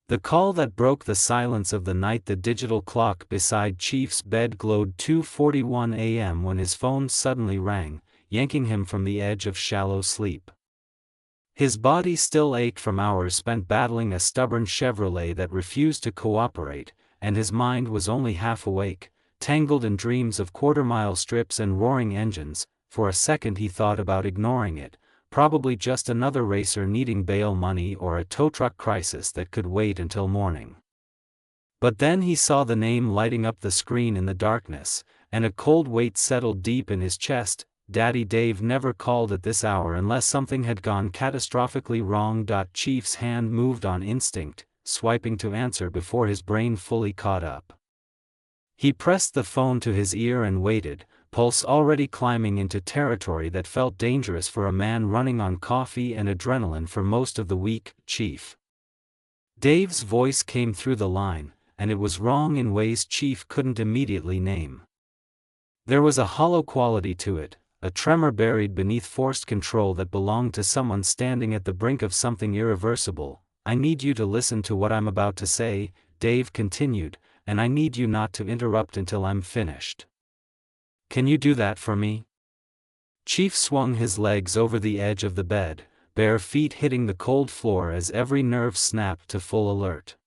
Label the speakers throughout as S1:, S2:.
S1: The call that broke the silence of the night. The digital clock beside Chief's bed glowed 2:41 a.m. when his phone suddenly rang, yanking him from the edge of shallow sleep. His body still ached from hours spent battling a stubborn Chevrolet that refused to cooperate, and his mind was only half awake, tangled in dreams of quarter-mile strips and roaring engines. For a second he thought about ignoring it, probably just another racer needing bail money or a tow truck crisis that could wait until morning. But then he saw the name lighting up the screen in the darkness, and a cold weight settled deep in his chest. Daddy Dave never called at this hour unless something had gone catastrophically wrong. Chief's hand moved on instinct, swiping to answer before his brain fully caught up. He pressed the phone to his ear and waited, pulse already climbing into territory that felt dangerous for a man running on coffee and adrenaline for most of the week. "Chief." Dave's voice came through the line, and it was wrong in ways Chief couldn't immediately name. There was a hollow quality to it, a tremor buried beneath forced control that belonged to someone standing at the brink of something irreversible. "I need you to listen to what I'm about to say," Dave continued, "and I need you not to interrupt until I'm finished. Can you do that for me?" Chief swung his legs over the edge of the bed, bare feet hitting the cold floor as every nerve snapped to full alert.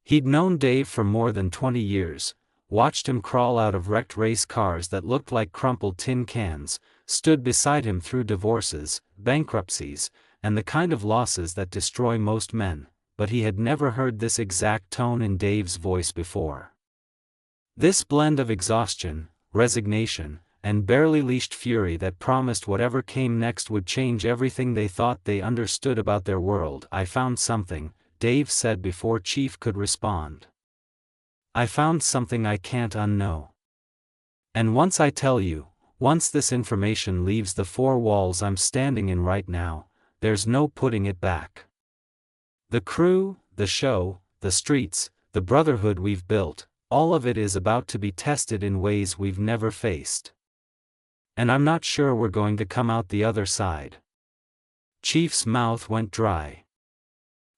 S1: He'd known Dave for more than 20 years, watched him crawl out of wrecked race cars that looked like crumpled tin cans, stood beside him through divorces, bankruptcies, and the kind of losses that destroy most men, but he had never heard this exact tone in Dave's voice before. This blend of exhaustion, resignation, and barely leashed fury that promised whatever came next would change everything they thought they understood about their world. "I found something," Dave said before Chief could respond. "I found something I can't unknow. And once I tell you, once this information leaves the four walls I'm standing in right now, there's no putting it back. The crew, the show, the streets, the brotherhood we've built, all of it is about to be tested in ways we've never faced. And I'm not sure we're going to come out the other side." Chief's mouth went dry.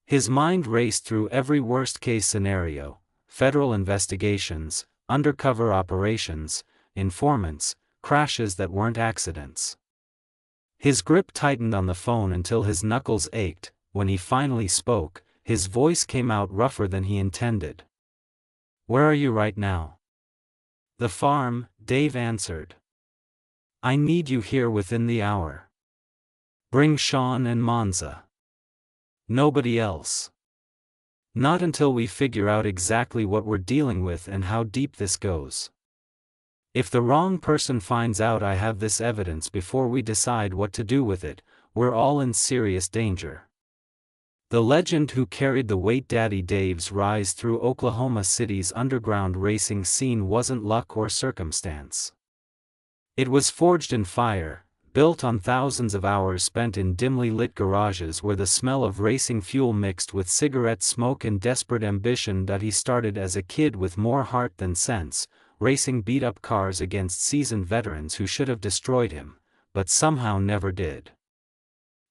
S1: His mind raced through every worst-case scenario: federal investigations, undercover operations, informants, crashes that weren't accidents. His grip tightened on the phone until his knuckles ached. When he finally spoke, his voice came out rougher than he intended. "Where are you right now?" "The farm," Dave answered. "I need you here within the hour. Bring Sean and Monza. Nobody else. Not until we figure out exactly what we're dealing with and how deep this goes. If the wrong person finds out I have this evidence before we decide what to do with it, we're all in serious danger." The legend who carried the weight. Daddy Dave's rise through Oklahoma City's underground racing scene wasn't luck or circumstance. It was forged in fire, built on thousands of hours spent in dimly lit garages where the smell of racing fuel mixed with cigarette smoke and desperate ambition. He started as a kid with more heart than sense, racing beat-up cars against seasoned veterans who should have destroyed him, but somehow never did.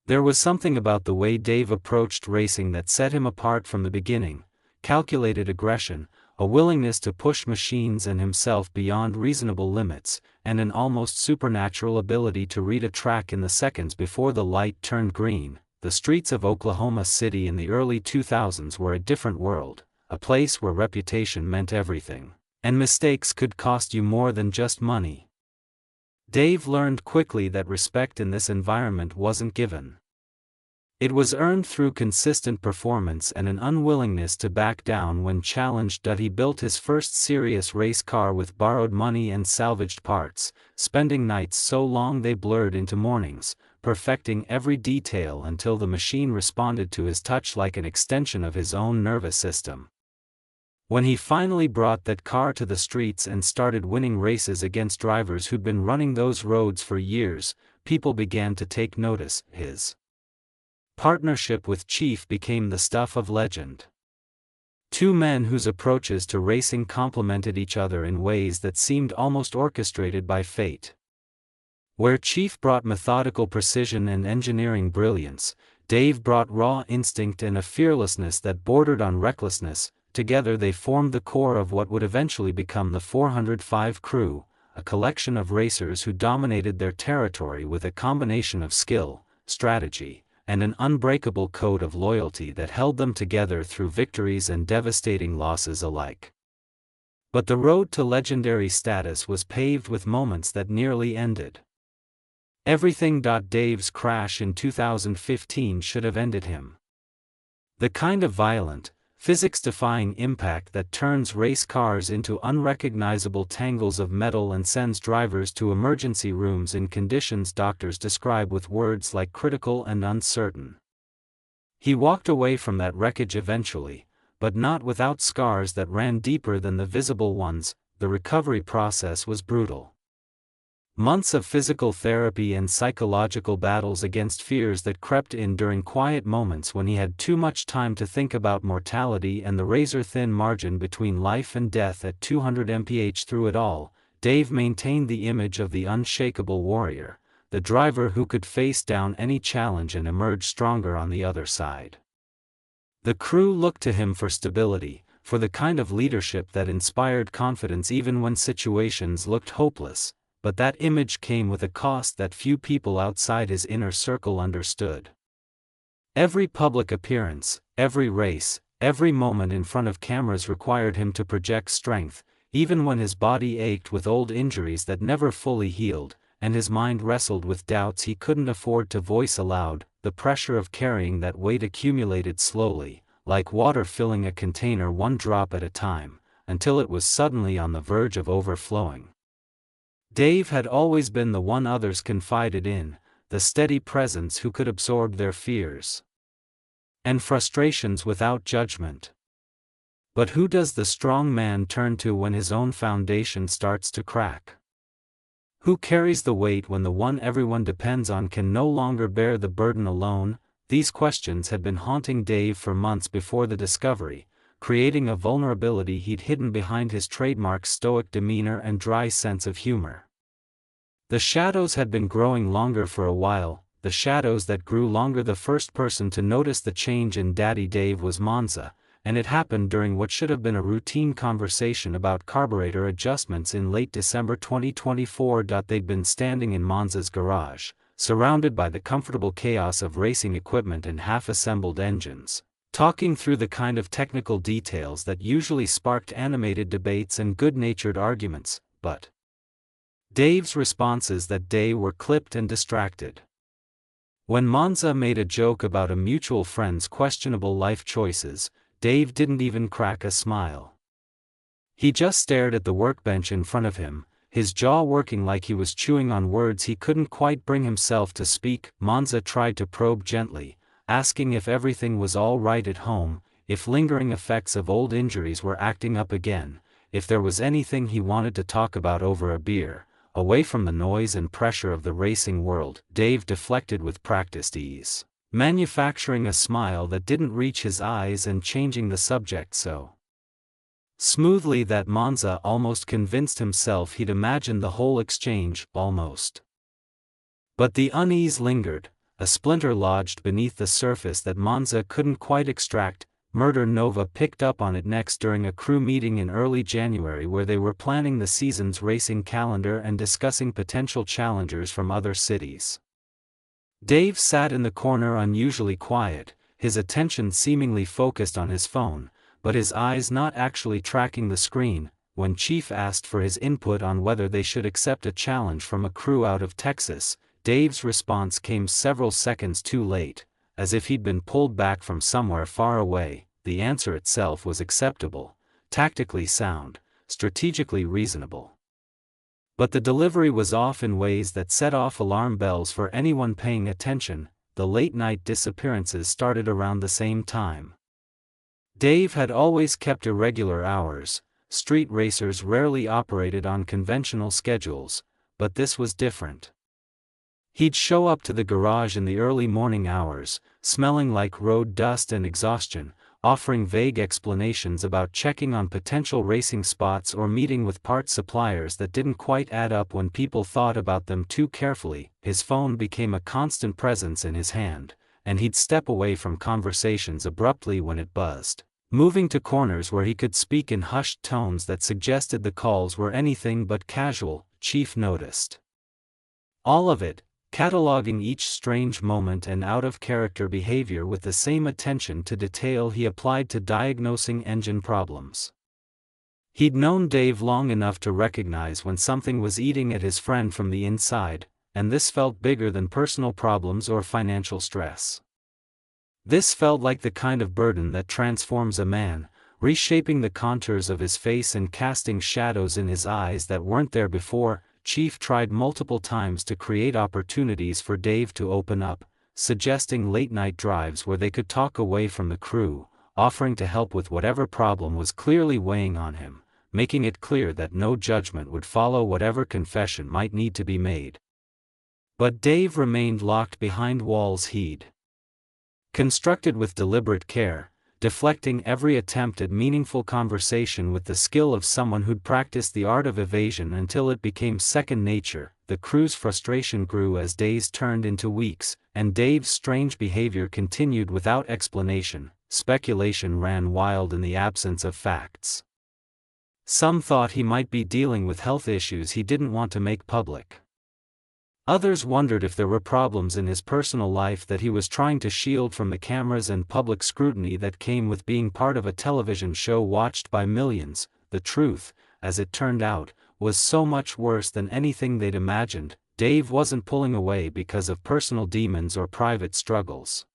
S1: There was something about the way Dave approached racing that set him apart from the beginning: calculated aggression, a willingness to push machines and himself beyond reasonable limits, and an almost supernatural ability to read a track in the seconds before the light turned green. The streets of Oklahoma City in the early 2000s were a different world, a place where reputation meant everything, and mistakes could cost you more than just money. Dave learned quickly that respect in this environment wasn't given. It was earned through consistent performance and an unwillingness to back down when challenged. He built his first serious race car with borrowed money and salvaged parts, spending nights so long they blurred into mornings, perfecting every detail until the machine responded to his touch like an extension of his own nervous system. When he finally brought that car to the streets and started winning races against drivers who'd been running those roads for years, people began to take notice. His partnership with Chief became the stuff of legend. Two men whose approaches to racing complemented each other in ways that seemed almost orchestrated by fate. Where Chief brought methodical precision and engineering brilliance, Dave brought raw instinct and a fearlessness that bordered on recklessness. Together they formed the core of what would eventually become the 405 Crew, a collection of racers who dominated their territory with a combination of skill, strategy, and an unbreakable code of loyalty that held them together through victories and devastating losses alike. But the road to legendary status was paved with moments that nearly ended everything. Dave's crash in 2015 should have ended him. The kind of violent, physics-defying impact that turns race cars into unrecognizable tangles of metal and sends drivers to emergency rooms in conditions doctors describe with words like critical and uncertain. He walked away from that wreckage eventually, but not without scars that ran deeper than the visible ones. The recovery process was brutal. Months of physical therapy and psychological battles against fears that crept in during quiet moments when he had too much time to think about mortality and the razor-thin margin between life and death at 200 mph. Through it all, Dave maintained the image of the unshakable warrior, the driver who could face down any challenge and emerge stronger on the other side. The crew looked to him for stability, for the kind of leadership that inspired confidence even when situations looked hopeless. But that image came with a cost that few people outside his inner circle understood. Every public appearance, every race, every moment in front of cameras required him to project strength, even when his body ached with old injuries that never fully healed, and his mind wrestled with doubts he couldn't afford to voice aloud. The pressure of carrying that weight accumulated slowly, like water filling a container one drop at a time, until it was suddenly on the verge of overflowing. Dave had always been the one others confided in, the steady presence who could absorb their fears and frustrations without judgment. But who does the strong man turn to when his own foundation starts to crack? Who carries the weight when the one everyone depends on can no longer bear the burden alone? These questions had been haunting Dave for months before the discovery, creating a vulnerability he'd hidden behind his trademark stoic demeanor and dry sense of humor. The shadows had been growing longer for a while, the shadows that grew longer. The first person to notice the change in Daddy Dave was Monza, and it happened during what should have been a routine conversation about carburetor adjustments in late December 2024. They'd been standing in Monza's garage, surrounded by the comfortable chaos of racing equipment and half-assembled engines, talking through the kind of technical details that usually sparked animated debates and good-natured arguments. But Dave's responses that day were clipped and distracted. When Monza made a joke about a mutual friend's questionable life choices, Dave didn't even crack a smile. He just stared at the workbench in front of him, his jaw working like he was chewing on words he couldn't quite bring himself to speak. Monza tried to probe gently, asking if everything was all right at home, if lingering effects of old injuries were acting up again, if there was anything he wanted to talk about over a beer. Away from the noise and pressure of the racing world, Dave deflected with practiced ease, manufacturing a smile that didn't reach his eyes and changing the subject so smoothly that Monza almost convinced himself he'd imagined the whole exchange. Almost. But the unease lingered, a splinter lodged beneath the surface that Monza couldn't quite extract. Murder Nova picked up on it next during a crew meeting in early January where they were planning the season's racing calendar and discussing potential challengers from other cities. Dave sat in the corner unusually quiet, his attention seemingly focused on his phone, but his eyes not actually tracking the screen. When Chief asked for his input on whether they should accept a challenge from a crew out of Texas, Dave's response came several seconds too late, as if he'd been pulled back from somewhere far away. The answer itself was acceptable, tactically sound, strategically reasonable. But the delivery was off in ways that set off alarm bells for anyone paying attention. The late-night disappearances started around the same time. Dave had always kept irregular hours. Street racers rarely operated on conventional schedules, but this was different. He'd show up to the garage in the early morning hours, smelling like road dust and exhaustion, offering vague explanations about checking on potential racing spots or meeting with parts suppliers that didn't quite add up when people thought about them too carefully. His phone became a constant presence in his hand, and he'd step away from conversations abruptly when it buzzed, moving to corners where he could speak in hushed tones that suggested the calls were anything but casual. Chief noticed all of it, cataloging each strange moment and out-of-character behavior with the same attention to detail he applied to diagnosing engine problems. He'd known Dave long enough to recognize when something was eating at his friend from the inside, and this felt bigger than personal problems or financial stress. This felt like the kind of burden that transforms a man, reshaping the contours of his face and casting shadows in his eyes that weren't there before. Chief tried multiple times to create opportunities for Dave to open up, suggesting late-night drives where they could talk away from the crew, offering to help with whatever problem was clearly weighing on him, making it clear that no judgment would follow whatever confession might need to be made. But Dave remained locked behind walls he'd constructed with deliberate care, deflecting every attempt at meaningful conversation with the skill of someone who'd practiced the art of evasion until it became second nature. The crew's frustration grew as days turned into weeks, and Dave's strange behavior continued without explanation. Speculation ran wild in the absence of facts. Some thought he might be dealing with health issues he didn't want to make public. Others wondered if there were problems in his personal life that he was trying to shield from the cameras and public scrutiny that came with being part of a television show watched by millions. The truth, as it turned out, was so much worse than anything they'd imagined. Dave wasn't pulling away because of personal demons or private struggles.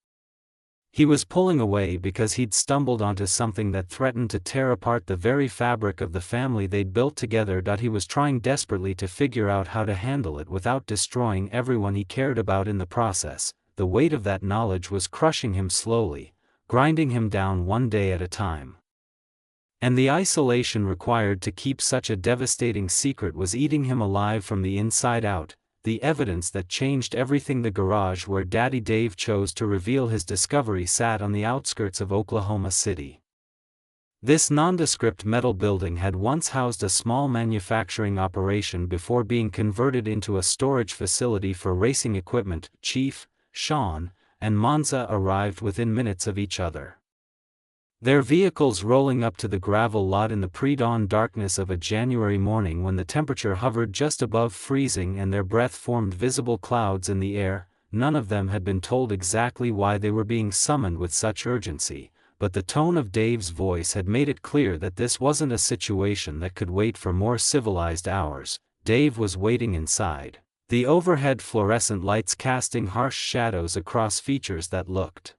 S1: He was pulling away because he'd stumbled onto something that threatened to tear apart the very fabric of the family they'd built together. He was trying desperately to figure out how to handle it without destroying everyone he cared about in the process. The weight of that knowledge was crushing him slowly, grinding him down one day at a time. And the isolation required to keep such a devastating secret was eating him alive from the inside out. The evidence that changed everything. The garage where Daddy Dave chose to reveal his discovery sat on the outskirts of Oklahoma City. This nondescript metal building had once housed a small manufacturing operation before being converted into a storage facility for racing equipment. Chief, Sean, and Monza arrived within minutes of each other, their vehicles rolling up to the gravel lot in the pre-dawn darkness of a January morning when the temperature hovered just above freezing and their breath formed visible clouds in the air. None of them had been told exactly why they were being summoned with such urgency, but the tone of Dave's voice had made it clear that this wasn't a situation that could wait for more civilized hours. Dave was waiting inside, the overhead fluorescent lights casting harsh shadows across features that looked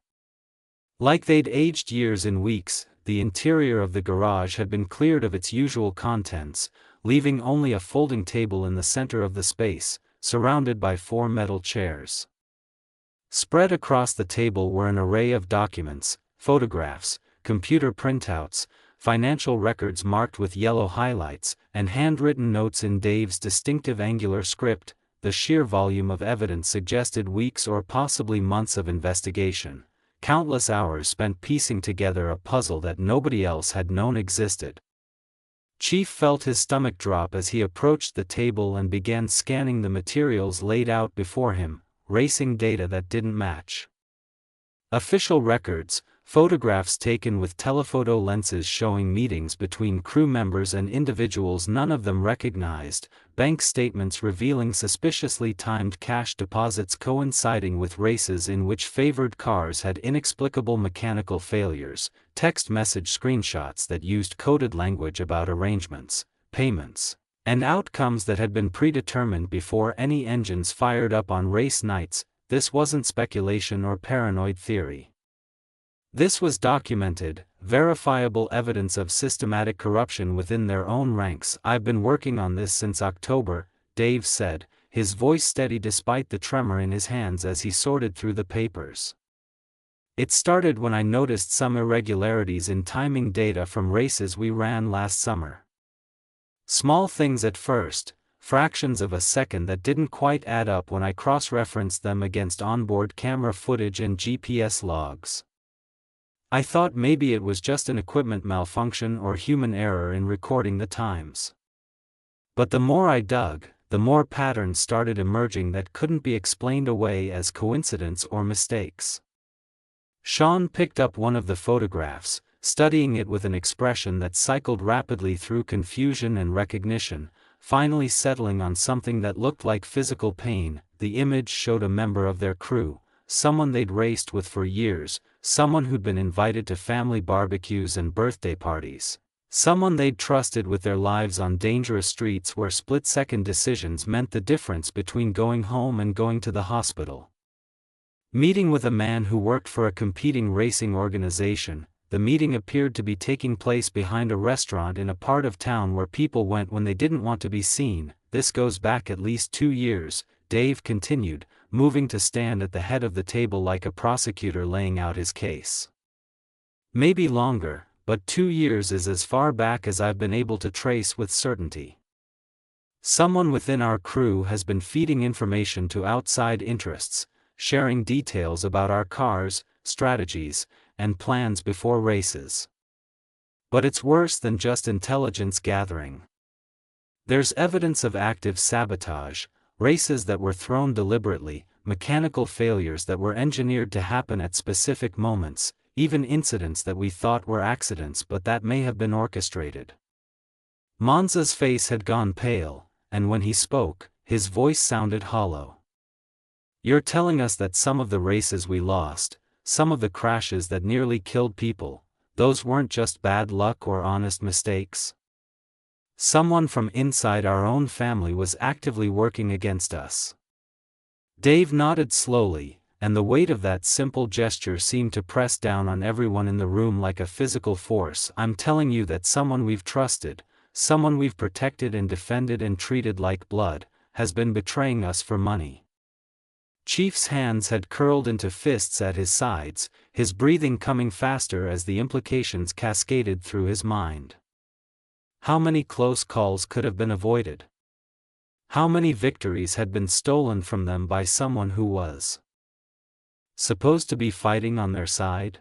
S1: like they'd aged years in weeks. The interior of the garage had been cleared of its usual contents, leaving only a folding table in the center of the space, surrounded by 4 metal chairs. Spread across the table were an array of documents, photographs, computer printouts, financial records marked with yellow highlights, and handwritten notes in Dave's distinctive angular script. The sheer volume of evidence suggested weeks or possibly months of investigation. Countless hours spent piecing together a puzzle that nobody else had known existed. Chief felt his stomach drop as he approached the table and began scanning the materials laid out before him, racing data that didn't match official records, photographs taken with telephoto lenses showing meetings between crew members and individuals none of them recognized, bank statements revealing suspiciously timed cash deposits coinciding with races in which favored cars had inexplicable mechanical failures, text message screenshots that used coded language about arrangements, payments, and outcomes that had been predetermined before any engines fired up on race nights. This wasn't speculation or paranoid theory. This was documented, verifiable evidence of systematic corruption within their own ranks. "I've been working on this since October," Dave said, his voice steady despite the tremor in his hands as he sorted through the papers. "It started when I noticed some irregularities in timing data from races we ran last summer. Small things at first, fractions of a second that didn't quite add up when I cross-referenced them against onboard camera footage and GPS logs. I thought maybe it was just an equipment malfunction or human error in recording the times. But the more I dug, the more patterns started emerging that couldn't be explained away as coincidence or mistakes. Sean picked up one of the photographs, studying it with an expression that cycled rapidly through confusion and recognition, finally settling on something that looked like physical pain. The image showed a member of their crew, someone they'd raced with for years, someone who'd been invited to family barbecues and birthday parties, someone they'd trusted with their lives on dangerous streets where split-second decisions meant the difference between going home and going to the hospital. Meeting with a man who worked for a competing racing organization. The meeting appeared to be taking place behind a restaurant in a part of town where people went when they didn't want to be seen. This goes back at least 2 years, Dave continued, moving to stand at the head of the table like a prosecutor laying out his case. Maybe longer, but 2 years is as far back as I've been able to trace with certainty. Someone within our crew has been feeding information to outside interests, sharing details about our cars, strategies, and plans before races. But it's worse than just intelligence gathering. There's evidence of active sabotage, races that were thrown deliberately, mechanical failures that were engineered to happen at specific moments, even incidents that we thought were accidents but that may have been orchestrated. Monza's face had gone pale, and when he spoke, his voice sounded hollow. You're telling us that some of the races we lost, some of the crashes that nearly killed people, those weren't just bad luck or honest mistakes? Someone from inside our own family was actively working against us. Dave nodded slowly, and the weight of that simple gesture seemed to press down on everyone in the room like a physical force. I'm telling you that someone we've trusted, someone we've protected and defended and treated like blood, has been betraying us for money. Chief's hands had curled into fists at his sides, his breathing coming faster as the implications cascaded through his mind. How many close calls could have been avoided? How many victories had been stolen from them by someone who was supposed to be fighting on their side?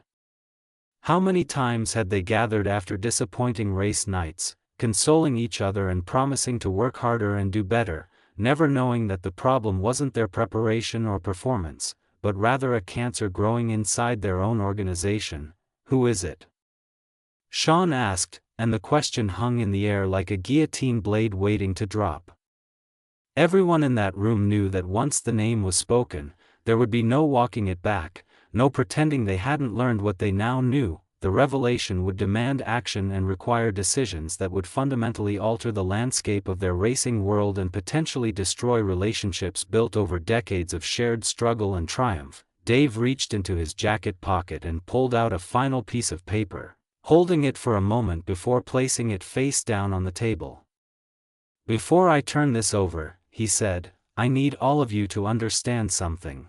S1: How many times had they gathered after disappointing race nights, consoling each other and promising to work harder and do better, never knowing that the problem wasn't their preparation or performance, but rather a cancer growing inside their own organization? Who is it? Sean asked, and the question hung in the air like a guillotine blade waiting to drop. Everyone in that room knew that once the name was spoken, there would be no walking it back, no pretending they hadn't learned what they now knew. The revelation would demand action and require decisions that would fundamentally alter the landscape of their racing world and potentially destroy relationships built over decades of shared struggle and triumph. Dave reached into his jacket pocket and pulled out a final piece of paper, holding it for a moment before placing it face down on the table. Before I turn this over, he said, I need all of you to understand something.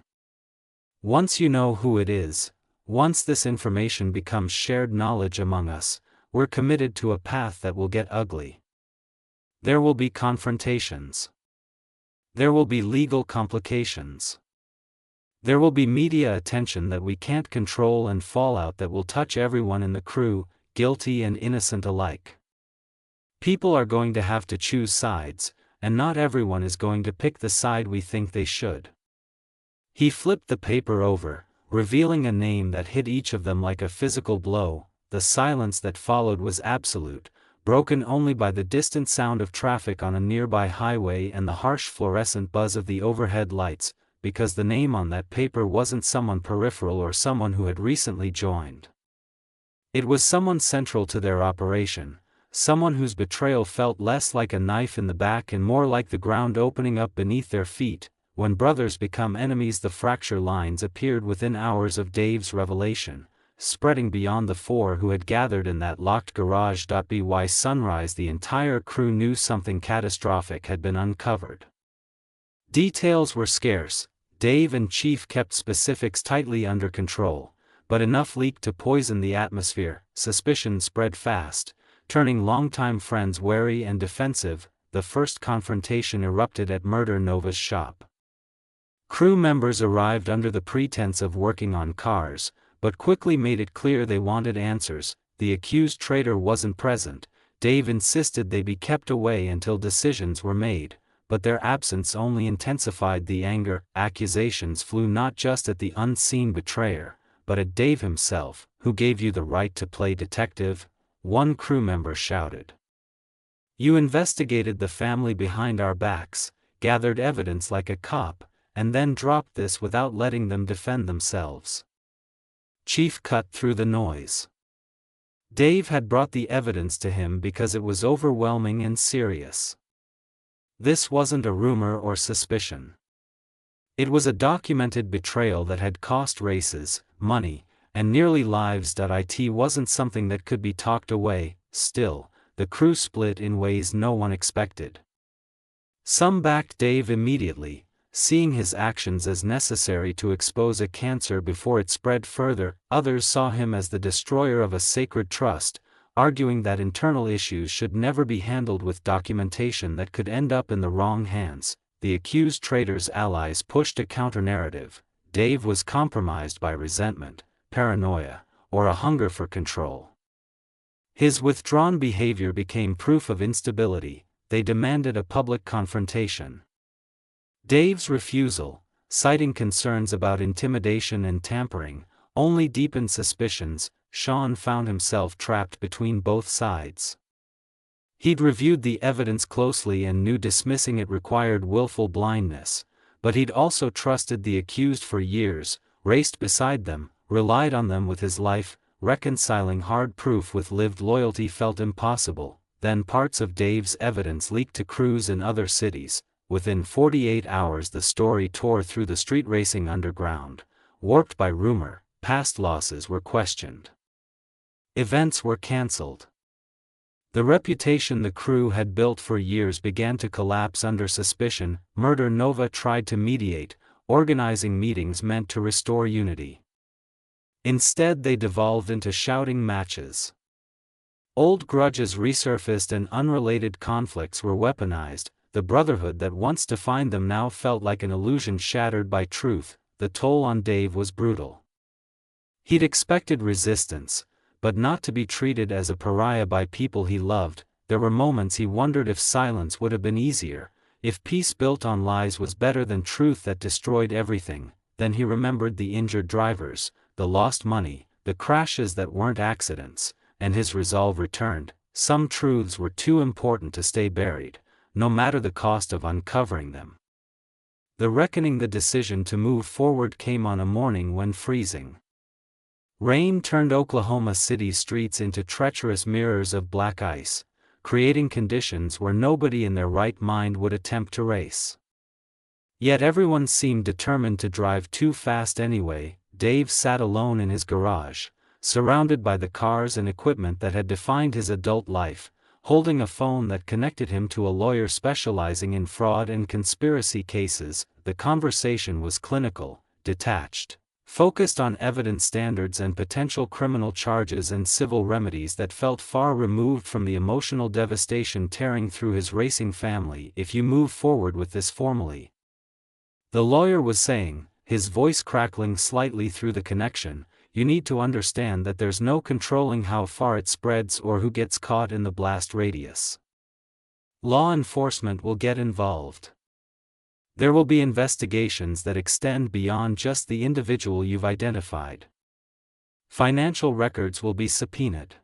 S1: Once you know who it is, once this information becomes shared knowledge among us, we're committed to a path that will get ugly. There will be confrontations. There will be legal complications. There will be media attention that we can't control and fallout that will touch everyone in the crew, guilty and innocent alike. People are going to have to choose sides, and not everyone is going to pick the side we think they should. He flipped the paper over, revealing a name that hit each of them like a physical blow. The silence that followed was absolute, broken only by the distant sound of traffic on a nearby highway and the harsh fluorescent buzz of the overhead lights, because the name on that paper wasn't someone peripheral or someone who had recently joined. It was someone central to their operation, someone whose betrayal felt less like a knife in the back and more like the ground opening up beneath their feet. When brothers become enemies, the fracture lines appeared within hours of Dave's revelation, spreading beyond the four who had gathered in that locked garage. By sunrise, the entire crew knew something catastrophic had been uncovered. Details were scarce. Dave and Chief kept specifics tightly under control, but enough leaked to poison the atmosphere. Suspicion spread fast, turning longtime friends wary and defensive. The first confrontation erupted at Murder Nova's shop. Crew members arrived under the pretense of working on cars, but quickly made it clear they wanted answers. The accused traitor wasn't present. Dave insisted they be kept away until decisions were made, but their absence only intensified the anger. Accusations flew not just at the unseen betrayer, but at Dave himself. Who gave you the right to play detective? One crew member shouted. You investigated the family behind our backs, gathered evidence like a cop, and then dropped this without letting them defend themselves. Chief cut through the noise. Dave had brought the evidence to him because it was overwhelming and serious. This wasn't a rumor or suspicion. It was a documented betrayal that had cost races, money, and nearly lives. It wasn't something that could be talked away. Still, the crew split in ways no one expected. Some backed Dave immediately, seeing his actions as necessary to expose a cancer before it spread further. Others saw him as the destroyer of a sacred trust, arguing that internal issues should never be handled with documentation that could end up in the wrong hands. The accused traitor's allies pushed a counter-narrative. Dave was compromised by resentment, paranoia, or a hunger for control. His withdrawn behavior became proof of instability. They demanded a public confrontation. Dave's refusal, citing concerns about intimidation and tampering, only deepened suspicions. Sean found himself trapped between both sides. He'd reviewed the evidence closely and knew dismissing it required willful blindness, but he'd also trusted the accused for years, raced beside them, relied on them with his life. Reconciling hard proof with lived loyalty felt impossible. Then parts of Dave's evidence leaked to crews in other cities. Within 48 hours the story tore through the street racing underground. Warped by rumor, past losses were questioned. Events were cancelled. The reputation the crew had built for years began to collapse under suspicion. Murder Nova tried to mediate, organizing meetings meant to restore unity. Instead they devolved into shouting matches. Old grudges resurfaced and unrelated conflicts were weaponized. The brotherhood that once defined them now felt like an illusion shattered by truth. The toll on Dave was brutal. He'd expected resistance, but not to be treated as a pariah by people he loved. There were moments he wondered if silence would have been easier, if peace built on lies was better than truth that destroyed everything. Then he remembered the injured drivers, the lost money, the crashes that weren't accidents, and his resolve returned. Some truths were too important to stay buried, no matter the cost of uncovering them. The reckoning, the decision to move forward came on a morning when freezing rain turned Oklahoma City's streets into treacherous mirrors of black ice, creating conditions where nobody in their right mind would attempt to race. Yet everyone seemed determined to drive too fast anyway. Dave sat alone in his garage, surrounded by the cars and equipment that had defined his adult life, holding a phone that connected him to a lawyer specializing in fraud and conspiracy cases. The conversation was clinical, detached, focused on evidence standards and potential criminal charges and civil remedies that felt far removed from the emotional devastation tearing through his racing family. If you move forward with this formally, the lawyer was saying, his voice crackling slightly through the connection, you need to understand that there's no controlling how far it spreads or who gets caught in the blast radius. Law enforcement will get involved. There will be investigations that extend beyond just the individual you've identified. Financial records will be subpoenaed.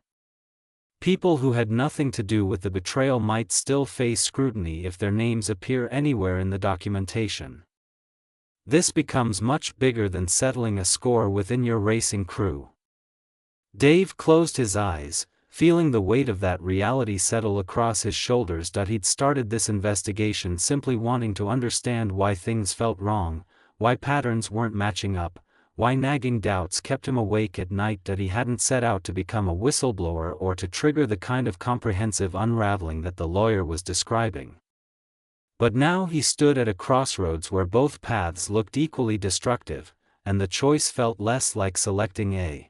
S1: People who had nothing to do with the betrayal might still face scrutiny if their names appear anywhere in the documentation. This becomes much bigger than settling a score within your racing crew. Dave closed his eyes, feeling the weight of that reality settle across his shoulders. He'd started this investigation simply wanting to understand why things felt wrong, why patterns weren't matching up, why nagging doubts kept him awake at night. He hadn't set out to become a whistleblower or to trigger the kind of comprehensive unraveling that the lawyer was describing. But now he stood at a crossroads where both paths looked equally destructive, and the choice felt less like selecting a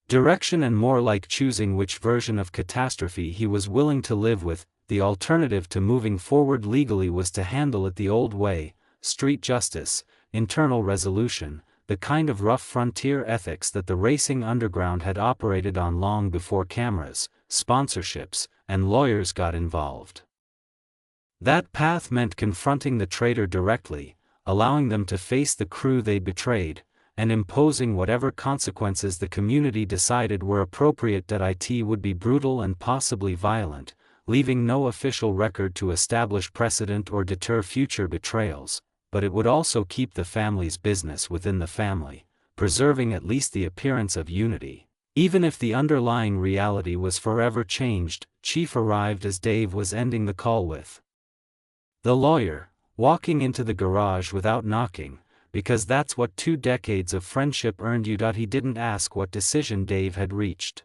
S1: direction and more like choosing which version of catastrophe he was willing to live with. The alternative to moving forward legally was to handle it the old way: street justice, internal resolution, the kind of rough frontier ethics that the racing underground had operated on long before cameras, sponsorships, and lawyers got involved. That path meant confronting the traitor directly, allowing them to face the crew they betrayed, and imposing whatever consequences the community decided were appropriate. It would be brutal and possibly violent, leaving no official record to establish precedent or deter future betrayals, but it would also keep the family's business within the family, preserving at least the appearance of unity. Even if the underlying reality was forever changed, Chief arrived as Dave was ending the call with the lawyer, walking into the garage without knocking, because that's what 2 decades of friendship earned you. He didn't ask what decision Dave had reached.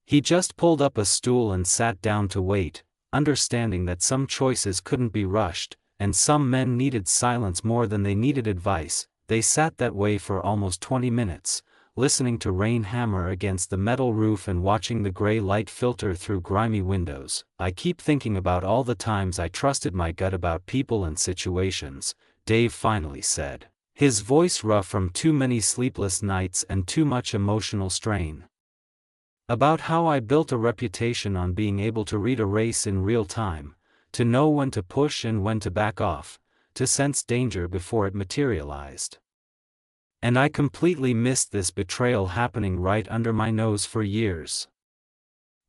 S1: He just pulled up a stool and sat down to wait, understanding that some choices couldn't be rushed, and some men needed silence more than they needed advice. They sat that way for almost 20 minutes, listening to rain hammer against the metal roof and watching the gray light filter through grimy windows. I keep thinking about all the times I trusted my gut about people and situations, Dave finally said, his voice rough from too many sleepless nights and too much emotional strain. About how I built a reputation on being able to read a race in real time, to know when to push and when to back off, to sense danger before it materialized. And I completely missed this betrayal happening right under my nose for years.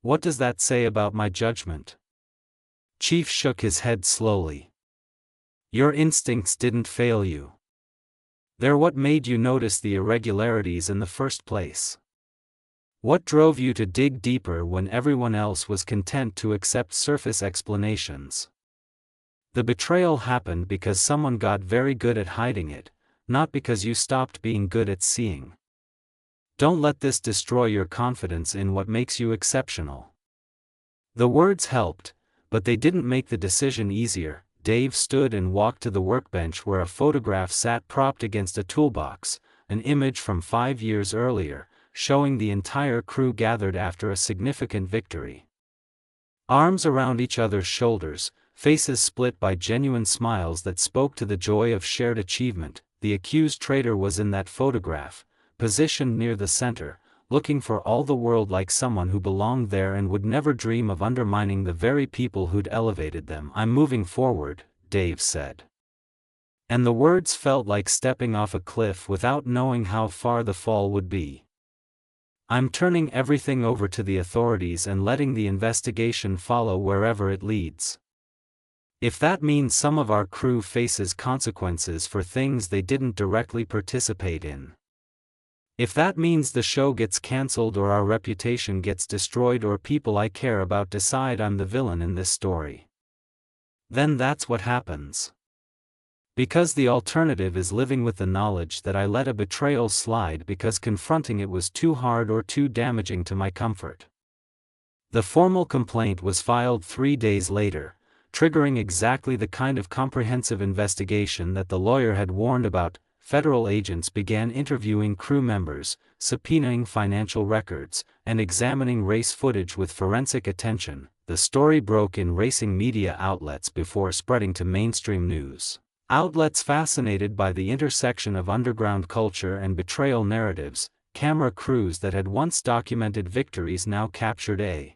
S1: What does that say about my judgment? Chief shook his head slowly. Your instincts didn't fail you. They're what made you notice the irregularities in the first place. What drove you to dig deeper when everyone else was content to accept surface explanations? The betrayal happened because someone got very good at hiding it, not because you stopped being good at seeing. Don't let this destroy your confidence in what makes you exceptional. The words helped, but they didn't make the decision easier. Dave stood and walked to the workbench where a photograph sat propped against a toolbox, an image from 5 years earlier, showing the entire crew gathered after a significant victory. Arms around each other's shoulders, faces split by genuine smiles that spoke to the joy of shared achievement. The accused traitor was in that photograph, positioned near the center, looking for all the world like someone who belonged there and would never dream of undermining the very people who'd elevated them. I'm moving forward, Dave said. And the words felt like stepping off a cliff without knowing how far the fall would be. I'm turning everything over to the authorities and letting the investigation follow wherever it leads. If that means some of our crew faces consequences for things they didn't directly participate in. If that means the show gets cancelled or our reputation gets destroyed or people I care about decide I'm the villain in this story, then that's what happens. Because the alternative is living with the knowledge that I let a betrayal slide because confronting it was too hard or too damaging to my comfort. The formal complaint was filed 3 days later, triggering exactly the kind of comprehensive investigation that the lawyer had warned about. Federal agents began interviewing crew members, subpoenaing financial records, and examining race footage with forensic attention. The story broke in racing media outlets before spreading to mainstream news outlets fascinated by the intersection of underground culture and betrayal narratives. Camera crews that had once documented victories now captured a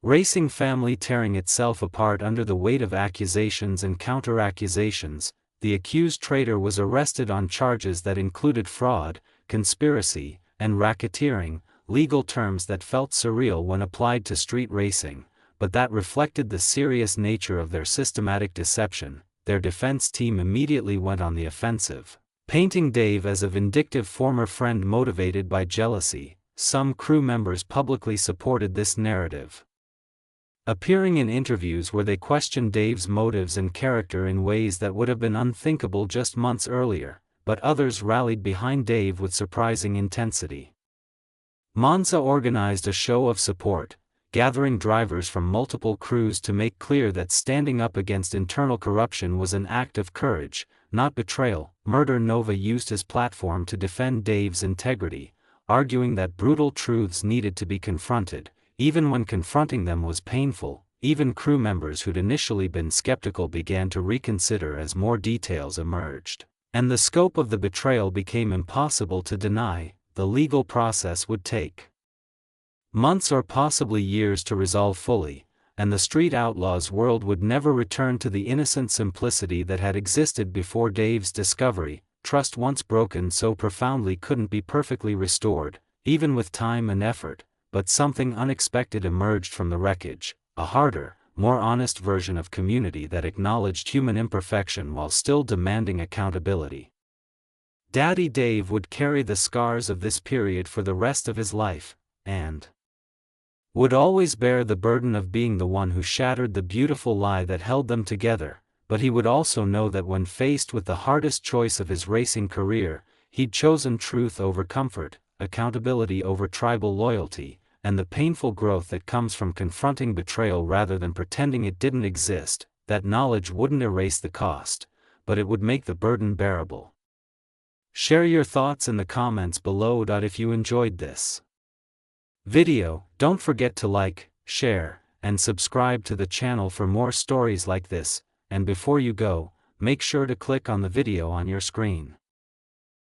S1: racing family tearing itself apart under the weight of accusations and counter-accusations. The accused traitor was arrested on charges that included fraud, conspiracy, and racketeering, legal terms that felt surreal when applied to street racing, but that reflected the serious nature of their systematic deception. Their defense team immediately went on the offensive, painting Dave as a vindictive former friend motivated by jealousy. Some crew members publicly supported this narrative, appearing in interviews where they questioned Dave's motives and character in ways that would have been unthinkable just months earlier, but others rallied behind Dave with surprising intensity. Monza organized a show of support, gathering drivers from multiple crews to make clear that standing up against internal corruption was an act of courage, not betrayal. Murder Nova used his platform to defend Dave's integrity, arguing that brutal truths needed to be confronted, even when confronting them was painful. Even crew members who'd initially been skeptical began to reconsider as more details emerged, and the scope of the betrayal became impossible to deny. The legal process would take months or possibly years to resolve fully, and the street outlaws world would never return to the innocent simplicity that had existed before Dave's discovery. trust once broken so profoundly couldn't be perfectly restored, even with time and effort, but something unexpected emerged from the wreckage, a harder, more honest version of community that acknowledged human imperfection while still demanding accountability. Daddy Dave would carry the scars of this period for the rest of his life, and would always bear the burden of being the one who shattered the beautiful lie that held them together, but he would also know that when faced with the hardest choice of his racing career, he'd chosen truth over comfort, accountability over tribal loyalty, and the painful growth that comes from confronting betrayal rather than pretending it didn't exist. That knowledge wouldn't erase the cost, but it would make the burden bearable. Share your thoughts in the comments below. If you enjoyed this video, don't forget to like, share, and subscribe to the channel for more stories like this, and before you go, make sure to click on the video on your screen.